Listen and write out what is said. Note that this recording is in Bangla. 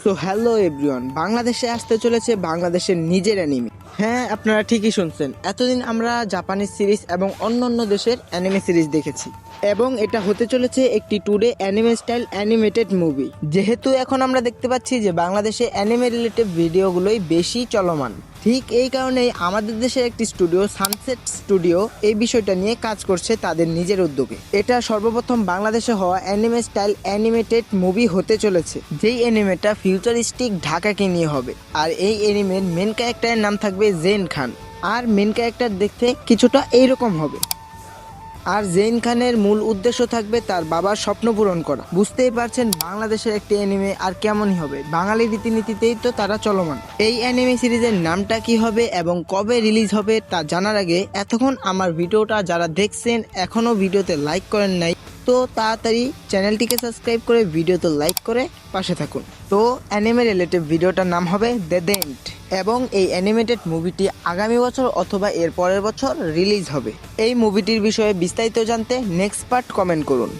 সো হ্যালো এভরিওয়ান, বাংলাদেশে আসতে চলেছে বাংলাদেশের নিজের অ্যানিমে। হ্যাঁ, আপনারা ঠিকই শুনছেন। এতদিন আমরা জাপানিজ সিরিজ এবং অন্যান্য দেশের অ্যানিমে সিরিজ দেখেছি, এবং এটা হতে চলেছে একটি today anime style animated movie. যেহেতু এখন আমরা দেখতে পাচ্ছি যে বাংলাদেশে অ্যানিমে রিলেটেড ভিডিওগুলোই বেশি চলমান, ঠিক এই কারণেই আমাদের দেশের একটি স্টুডিও সানসেট স্টুডিও এই বিষয়টা নিয়ে কাজ করছে তাদের নিজের উদ্যোগে। এটা সর্বপ্রথম বাংলাদেশে হওয়া অ্যানিমে স্টাইল অ্যানিমেটেড মুভি হতে চলেছে, যেই অ্যানিমেটা ফিউচারিস্টিক ঢাকাকে নিয়ে হবে। আর এই অ্যানিমের মেন ক্যারেক্টারের নাম থাকবে জেন খান, আর মেন ক্যারেক্টার দেখতে কিছুটা এইরকম হবে। আর জেইন খানের মূল উদ্দেশ্য থাকবে তার বাবার স্বপ্ন পূরণ করা। বুঝতেই পারছেন বাংলাদেশের একটি অ্যানিমে আর কেমনই হবে, বাঙালি রীতিনীতিতেই তো তারা চলমান। এই অ্যানিমে সিরিজের নামটা কি হবে এবং কবে রিলিজ হবে তা জানার আগে এতক্ষণ আমার ভিডিওটা যারা দেখছেন এখনো ভিডিওতে লাইক করেন নাই, তো তাড়াতাড়ি চ্যানেলটিকে সাবস্ক্রাইব করে ভিডিওতে লাইক করে পাশে থাকুন। তো অ্যানিমে রিলেটেড ভিডিওটার নাম হবে দ্য ডেন্ট, এবং এই অ্যানিমেটেড মুভিটি আগামী বছর অথবা এর পরের বছর রিলিজ হবে। এই মুভিটির বিষয়ে বিস্তারিত জানতে নেক্সট পার্ট কমেন্ট করুন।